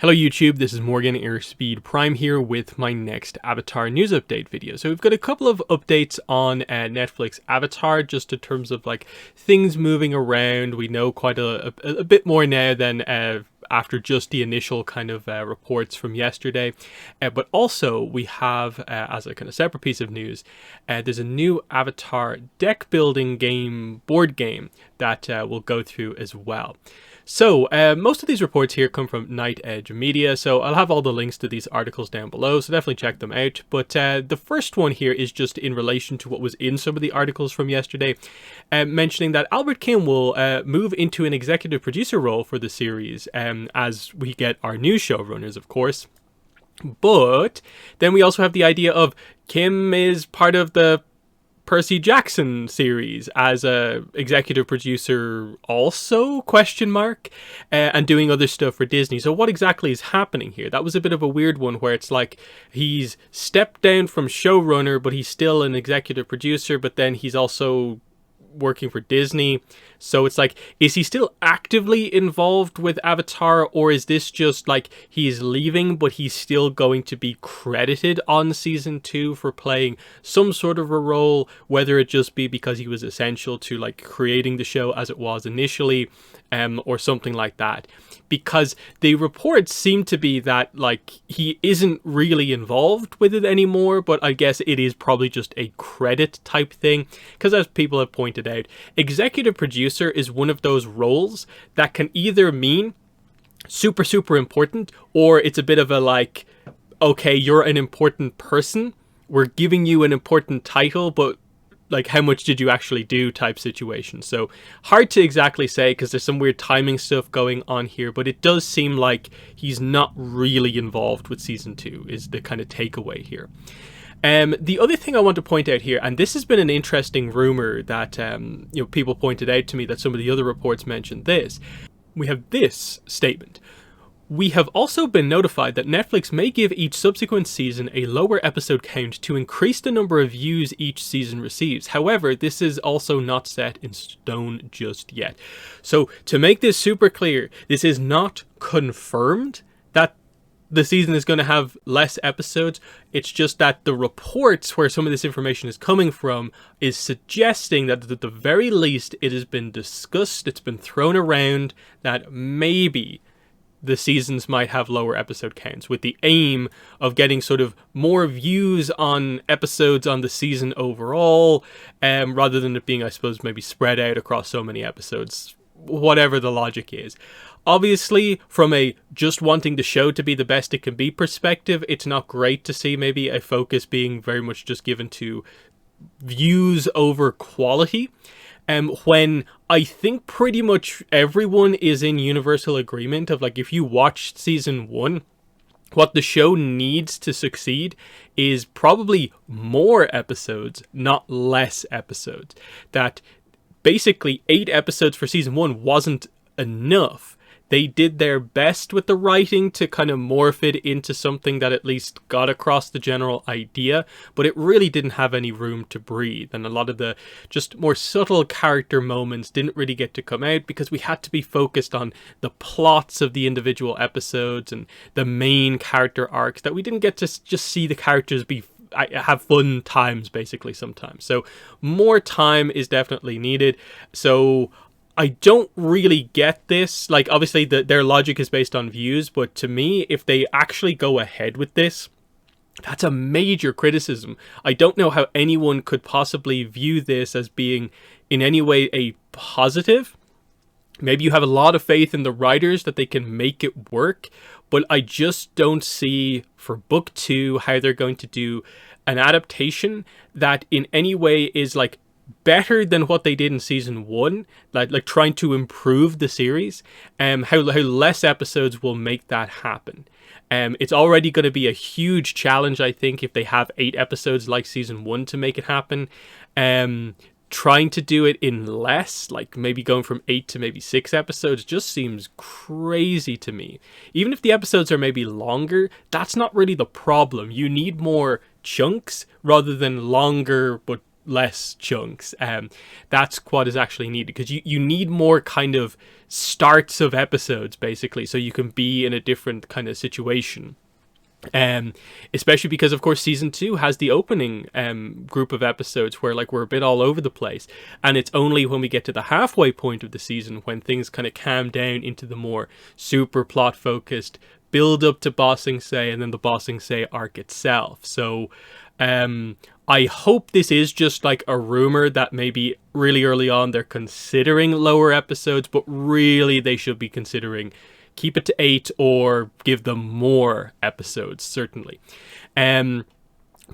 Hello YouTube, this is Morgan Airspeed Prime here with my next Avatar news update video. So we've got a couple of updates on Netflix Avatar, just in terms of like things moving around. We know quite a bit more now than after just the initial kind of reports from yesterday. But also we have, as a kind of separate piece of news, there's a new Avatar deck building game, board game, that we'll go through as well. So, most of these reports here come from Night Edge Media, so I'll have all the links to these articles down below, so definitely check them out. But the first one here is just in relation to what was in some of the articles from yesterday, mentioning that Albert Kim will move into an executive producer role for the series, as we get our new showrunners, of course. But then we also have the idea of Kim is part of the Percy Jackson series as a executive producer also, and doing other stuff for Disney. So what exactly is happening here? That was a bit of a weird one, where it's like he's stepped down from showrunner, but he's still an executive producer, but then he's also working for Disney. So it's like, is he still actively involved with Avatar, or is this just like he's leaving but he's still going to be credited on season 2 for playing some sort of a role, whether it just be because he was essential to like creating the show as it was initially, or something like that? Because the reports seem to be that like he isn't really involved with it anymore, but I guess it is probably just a credit type thing, because as people have pointed out, executive producer is one of those roles that can either mean super important, or it's a bit of a like, okay, you're an important person, we're giving you an important title, but like, how much did you actually do type situation. So hard to exactly say, because there's some weird timing stuff going on here, but it does seem like he's not really involved with season 2 is the kind of takeaway here. The other thing I want to point out here, and this has been an interesting rumor that people pointed out to me, that some of the other reports mentioned this. We have this statement: "We have also been notified that Netflix may give each subsequent season a lower episode count to increase the number of views each season receives. However, this is also not set in stone just yet." So to make this super clear, this is not confirmed that the season is going to have less episodes. It's just that the reports where some of this information is coming from is suggesting that at the very least it has been discussed, it's been thrown around, that maybe the seasons might have lower episode counts, with the aim of getting sort of more views on episodes on the season overall, rather than it being, I suppose, maybe spread out across so many episodes, whatever the logic is. Obviously, from a just wanting the show to be the best it can be perspective, it's not great to see maybe a focus being very much just given to views over quality. When I think pretty much everyone is in universal agreement of like, if you watched season 1, what the show needs to succeed is probably more episodes, not less episodes. That basically 8 episodes for season 1 wasn't enough. They did their best with the writing to kind of morph it into something that at least got across the general idea, but it really didn't have any room to breathe. And a lot of the just more subtle character moments didn't really get to come out, because we had to be focused on the plots of the individual episodes and the main character arcs, that we didn't get to just see the characters have fun times basically sometimes. So more time is definitely needed. So I don't really get this. Like, obviously their logic is based on views, but to me, if they actually go ahead with this, that's a major criticism. I don't know how anyone could possibly view this as being in any way a positive. Maybe you have a lot of faith in the writers that they can make it work, but I just don't see for book 2 how they're going to do an adaptation that in any way is like better than what they did in season 1, like trying to improve the series. How less episodes will make that happen. It's already going to be a huge challenge, I think, if they have 8 episodes like season 1 to make it happen. Trying to do it in less, like maybe going from 8 to maybe 6 episodes, just seems crazy to me. Even if the episodes are maybe longer, that's not really the problem. You need more chunks rather than longer but less chunks. That's what is actually needed, because you need more kind of starts of episodes, basically, so you can be in a different kind of situation. Especially because, of course, season 2 has the opening group of episodes where like we're a bit all over the place, and it's only when we get to the halfway point of the season when things kind of calm down into the more super plot focused build up to Ba Sing Se and then the Ba Sing Se arc itself. So I hope this is just like a rumor that maybe really early on they're considering lower episodes, but really they should be considering keep it to 8 or give them more episodes, certainly.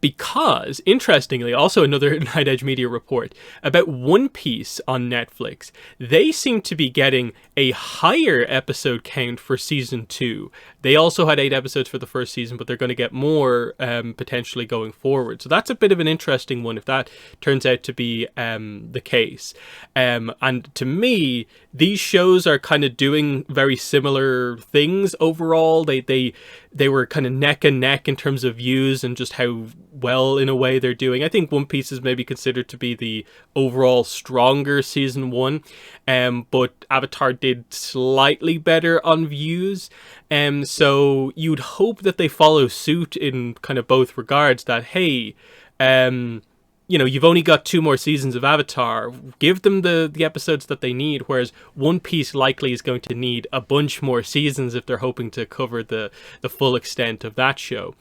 Because, interestingly, also another Night Edge Media report about One Piece on Netflix, they seem to be getting a higher episode count for season 2. They also had 8 episodes for the first season, but they're going to get more potentially going forward. So that's a bit of an interesting one if that turns out to be the case. And to me, these shows are kind of doing very similar things overall. They were kind of neck and neck in terms of views and just how well, in a way, they're doing. I think One Piece is maybe considered to be the overall stronger season 1, but Avatar did slightly better on views. So you'd hope that they follow suit in kind of both regards, that, hey, you know, you've only got 2 more seasons of Avatar, give them the episodes that they need, whereas One Piece likely is going to need a bunch more seasons if they're hoping to cover the full extent of that show.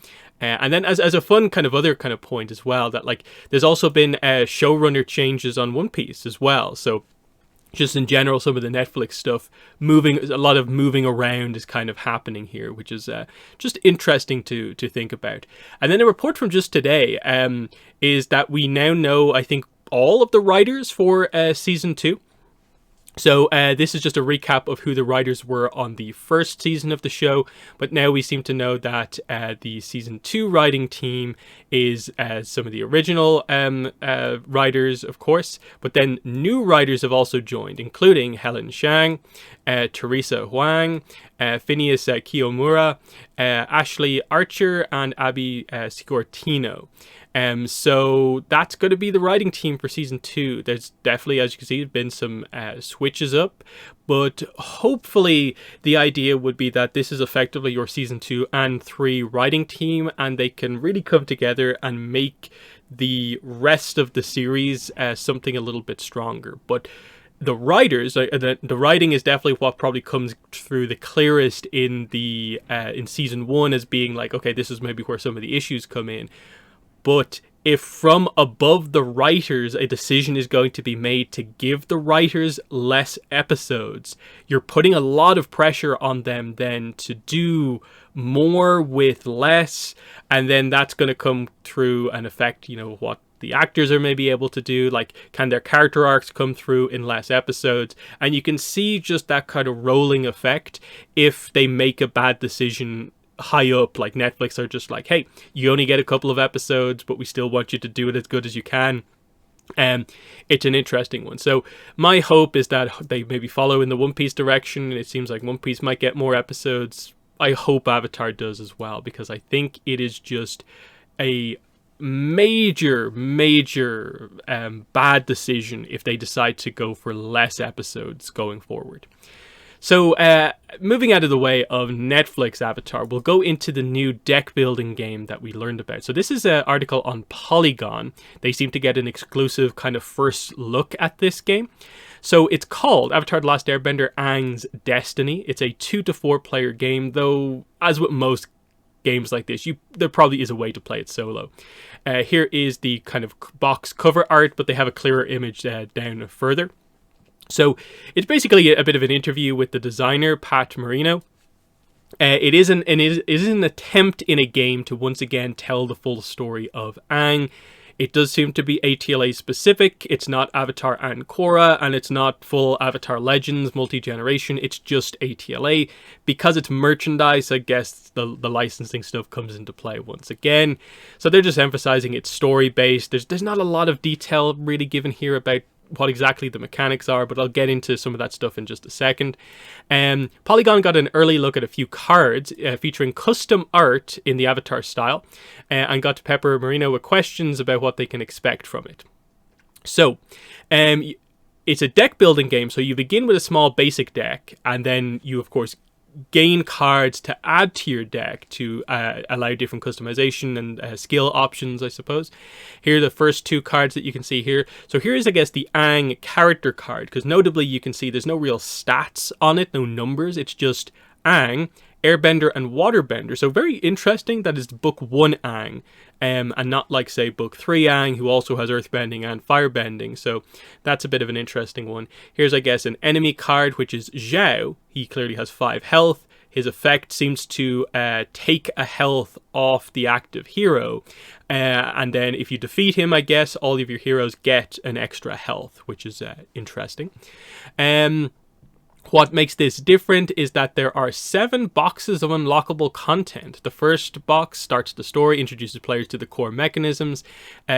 And then as a fun kind of other kind of point as well, that like there's also been showrunner changes on One Piece as well. So just in general, some of the Netflix stuff, a lot of moving around is kind of happening here, which is just interesting to think about. And then a report from just today is that we now know, I think, all of the writers for season 2. So this is just a recap of who the writers were on the first season of the show, but now we seem to know that the season 2 writing team is some of the original writers, of course, but then new writers have also joined, including Helen Shang, Teresa Huang, Phineas Kiyomura, Ashley Archer, and Abby Scortino. So that's going to be the writing team for season 2. There's definitely, as you can see, been some switches up, but hopefully the idea would be that this is effectively your season 2 and 3 writing team, and they can really come together and make the rest of the series something a little bit stronger. But the writers, the writing is definitely what probably comes through the clearest in in season 1 as being like, okay, this is maybe where some of the issues come in. But if from above the writers a decision is going to be made to give the writers less episodes, you're putting a lot of pressure on them then to do more with less, and then that's going to come through and affect, you know, what the actors are maybe able to do. Like, can their character arcs come through in less episodes? And you can see just that kind of rolling effect if they make a bad decision high up. Like Netflix are just like, hey, you only get a couple of episodes, but we still want you to do it as good as you can. It's an interesting one. So my hope is that they maybe follow in the One Piece direction. It seems like One Piece might get more episodes. I hope Avatar does as well, because I think it is just a major bad decision if they decide to go for less episodes going forward. So, moving out of the way of Netflix Avatar, we'll go into the new deck building game that we learned about. So this is an article on Polygon. They seem to get an exclusive kind of first look at this game. So it's called Avatar: The Last Airbender Aang's Destiny. It's a 2 to 4 player game, though as with most games like this, there probably is a way to play it solo. Here is the kind of box cover art, but they have a clearer image down further. So it's basically a bit of an interview with the designer, Pat Marino. It is an attempt in a game to once again tell the full story of Aang. It does seem to be ATLA specific. It's not Avatar and Korra, and it's not full Avatar Legends multi-generation. It's just ATLA. Because it's merchandise, I guess the licensing stuff comes into play once again. So they're just emphasizing it's story-based. There's not a lot of detail really given here about what exactly the mechanics are, but I'll get into some of that stuff in just a second. Polygon got an early look at a few cards featuring custom art in the Avatar style, and got to pepper Marino with questions about what they can expect from it. So, um, it's a deck building game. So you begin with a small basic deck, and then you, of course, gain cards to add to your deck to allow different customization and skill options, I suppose. Here are the first two cards that you can see here. So here is, I guess, the Aang character card, because notably you can see there's no real stats on it, no numbers. It's just Aang, Airbender, and Waterbender. So very interesting that is Book 1 Aang, and not like, say, Book 3 Aang, who also has Earthbending and Firebending. So that's a bit of an interesting one. Here's, I guess, an enemy card, which is Zhao. He clearly has 5 health. His effect seems to take a health off the active hero. And then if you defeat him, I guess, all of your heroes get an extra health, which is interesting. What makes this different is that there are 7 boxes of unlockable content. The first box starts the story, introduces players to the core mechanisms.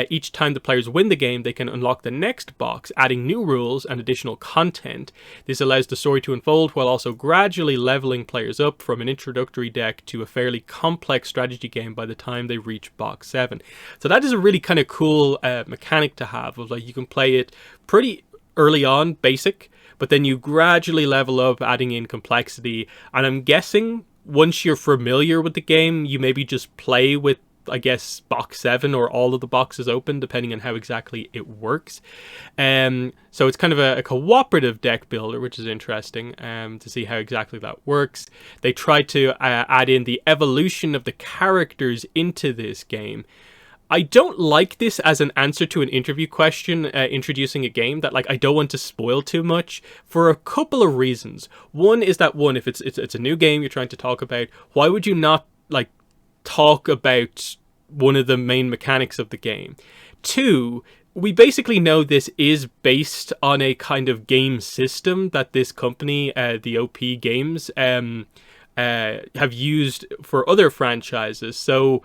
Each time the players win the game, they can unlock the next box, adding new rules and additional content. This allows the story to unfold while also gradually leveling players up from an introductory deck to a fairly complex strategy game by the time they reach box 7. So that is a really kind of cool mechanic to have, of like you can play it pretty early on, basic, but then you gradually level up, adding in complexity. And I'm guessing once you're familiar with the game, you maybe just play with, I guess, box 7 or all of the boxes open, depending on how exactly it works. So it's kind of a cooperative deck builder, which is interesting to see how exactly that works. They tried to add in the evolution of the characters into this game. I don't like this as an answer to an interview question introducing a game, that like I don't want to spoil too much, for a couple of reasons. One is that, one, if it's a new game you're trying to talk about, why would you not like talk about one of the main mechanics of the game? Two, we basically know this is based on a kind of game system that this company, the OP Games, have used for other franchises. So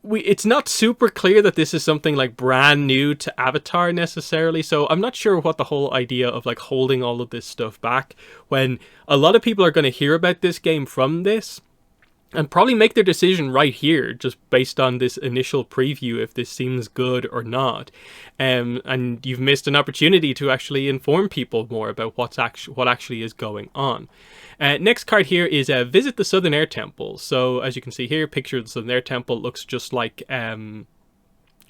it's not super clear that this is something like brand new to Avatar necessarily, so I'm not sure what the whole idea of like holding all of this stuff back, when a lot of people are going to hear about this game from this and probably make their decision right here just based on this initial preview if this seems good or not. And you've missed an opportunity to actually inform people more about what actually is going on. Next card here is Visit the Southern Air Temple. So as you can see here, picture of the Southern Air Temple looks just like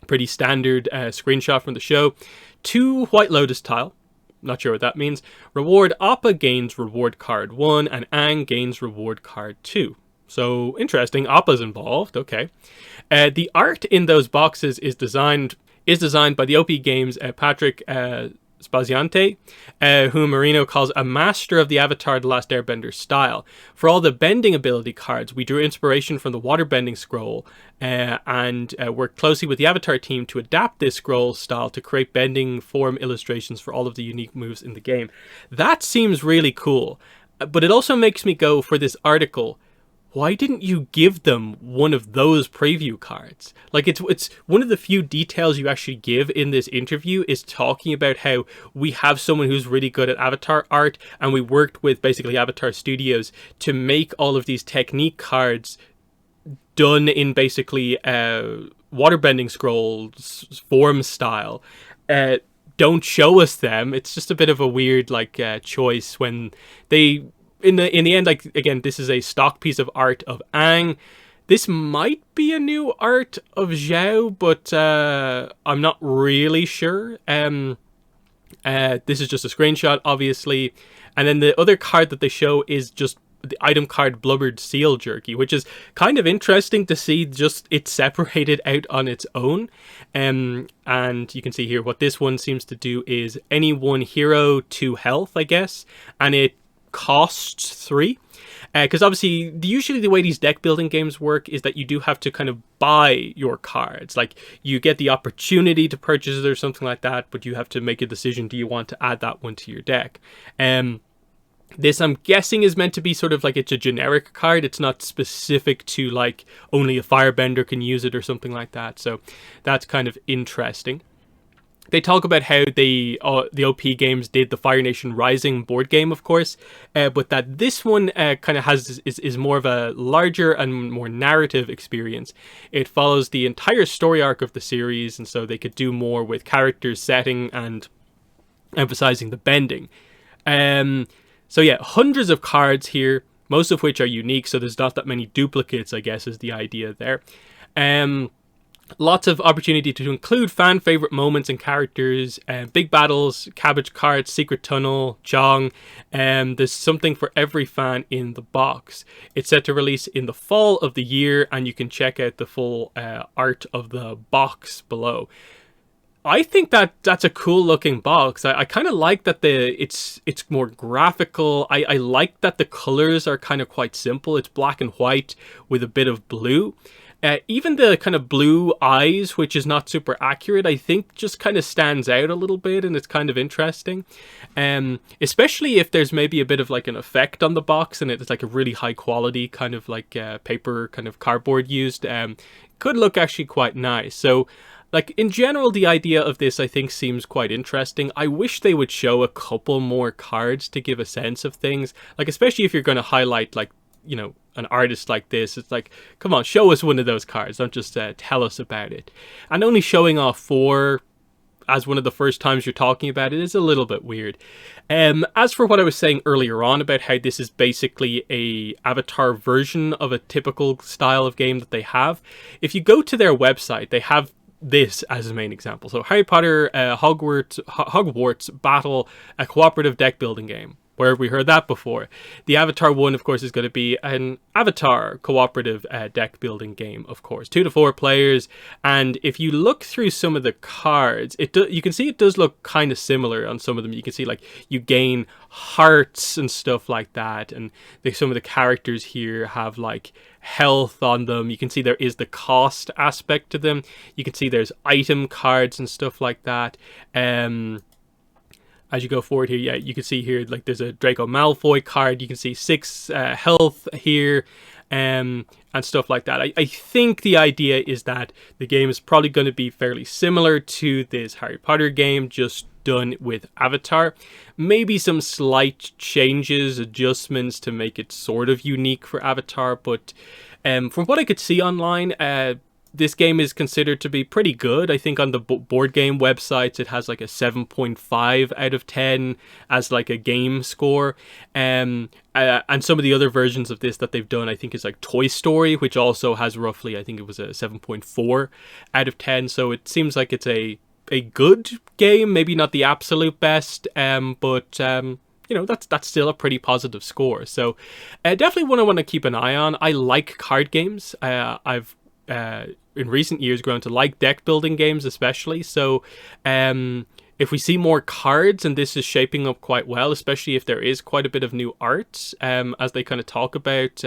pretty standard screenshot from the show. 2 White Lotus tile. Not sure what that means. Reward Appa gains reward card 1 and Aang gains reward card 2. So interesting, Appa's involved, okay. The art in those boxes is designed by the OP Games Patrick Spaziante, whom Marino calls a master of the Avatar The Last Airbender style. For all the bending ability cards, we drew inspiration from the waterbending scroll and worked closely with the Avatar team to adapt this scroll style to create bending form illustrations for all of the unique moves in the game. That seems really cool, but it also makes me go, for this article, why didn't you give them one of those preview cards? Like, it's one of the few details you actually give in this interview is talking about how we have someone who's really good at Avatar art, and we worked with basically Avatar Studios to make all of these technique cards done in basically waterbending scrolls form style. Don't show us them. It's just a bit of a weird choice when they... In the end, like, again, this is a stock piece of art of Aang. This might be a new art of Zhao, but I'm not really sure. This is just a screenshot, obviously. And then the other card that they show is just the item card Blubbered Seal Jerky, which is kind of interesting to see just it separated out on its own. And you can see here what this one seems to do is any one hero 2 health, I guess. And it costs 3, because obviously usually the way these deck building games work is that you do have to kind of buy your cards. Like, you get the opportunity to purchase it or something like that, but you have to make a decision, do you want to add that one to your deck? This, I'm guessing, is meant to be sort of like, it's a generic card. It's not specific to like only a firebender can use it or something like that, so that's kind of interesting. They talk about how the OP Games did the Fire Nation Rising board game, of course, but that this one kind of is more of a larger and more narrative experience. It follows the entire story arc of the series, and so they could do more with characters, setting, and emphasizing the bending. So yeah, hundreds of cards here, most of which are unique, so there's not that many duplicates, I guess, is the idea there. Lots of opportunity to include fan favorite moments and characters, big battles, cabbage cards, secret tunnel, Chong. There's something for every fan in the box. It's set to release in the fall of the year, and you can check out the full art of the box below. I think that's a cool looking box. I kind of like that it's more graphical. I like that the colors are kind of quite simple. It's black and white with a bit of blue. Even the kind of blue eyes, which is not super accurate, I think just kind of stands out a little bit, and it's kind of interesting. Especially if there's maybe a bit of like an effect on the box and it's like a really high quality kind of like paper kind of cardboard used. Could look actually quite nice. So like in general, the idea of this I think seems quite interesting. I wish they would show a couple more cards to give a sense of things. Like especially if you're going to highlight like, you know, an artist like this, it's like, come on, show us one of those cards, don't just tell us about it. And only showing off 4 as one of the first times you're talking about it is a little bit weird. As for what I was saying earlier on about how this is basically a Avatar version of a typical style of game that they have, if you go to their website, they have this as a main example. So Harry Potter Hogwarts Battle, a cooperative deck building game. Where have we heard that before? The Avatar one, of course, is going to be an Avatar cooperative deck building game, of course. 2 to 4 players. And if you look through some of the cards, you can see it does look kind of similar on some of them. You can see like you gain hearts and stuff like that. And some of the characters here have like health on them. You can see there is the cost aspect to them. You can see there's item cards and stuff like that. As you go forward here, yeah, you can see here, like there's a Draco Malfoy card. You can see 6 health here and stuff like that. I think the idea is that the game is probably going to be fairly similar to this Harry Potter game, just done with Avatar. Maybe some slight changes, adjustments to make it sort of unique for Avatar. But from what I could see online, this game is considered to be pretty good. I think on the board game websites, it has like a 7.5 out of 10 as like a game score. And some of the other versions of this that they've done, I think is like Toy Story, which also has roughly, I think it was a 7.4 out of 10. So it seems like it's a good game, maybe not the absolute best, but you know, that's still a pretty positive score. So definitely one I want to keep an eye on. I like card games. I've in recent years grown to like deck building games especially, so if we see more cards, and this is shaping up quite well, especially if there is quite a bit of new art as they kind of talk about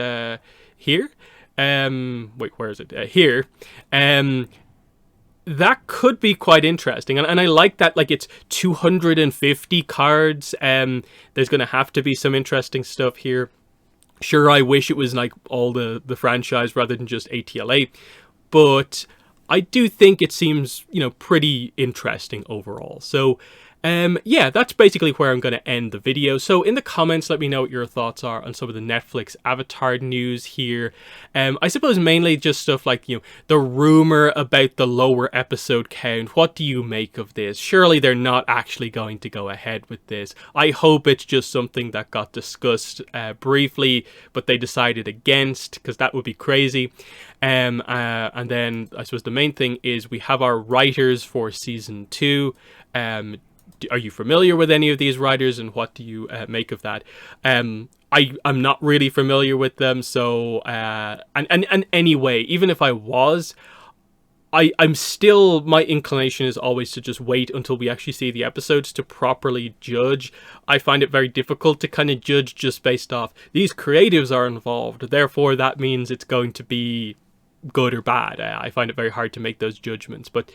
here, wait, where is it, here, that could be quite interesting, and I like that, like it's 250 cards, there's going to have to be some interesting stuff here. Sure, I wish it was like all the franchise rather than just ATLA, but I do think it seems, you know, pretty interesting overall. So yeah, that's basically where I'm going to end the video. So in the comments, let me know what your thoughts are on some of the Netflix Avatar news here. I suppose mainly just stuff like, you know, the rumor about the lower episode count. What do you make of this? Surely they're not actually going to go ahead with this. I hope it's just something that got discussed briefly, but they decided against, because that would be crazy. And then I suppose the main thing is we have our writers for season 2. Are you familiar with any of these writers, and what do you make of that? I'm not really familiar with them, so and anyway, even if I was, I'm still, my inclination is always to just wait until we actually see the episodes to properly judge. I find it very difficult to kind of judge just based off these creatives are involved, therefore that means it's going to be good or bad. I find it very hard to make those judgments, but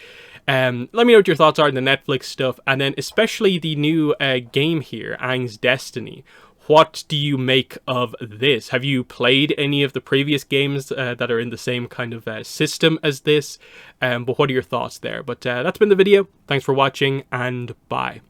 let me know what your thoughts are on the Netflix stuff, and then especially the new game here, Aang's Destiny. what do you make of this? Have you played any of the previous games that are in the same kind of system as this? But what are your thoughts there? But that's been the video. Thanks for watching, and bye.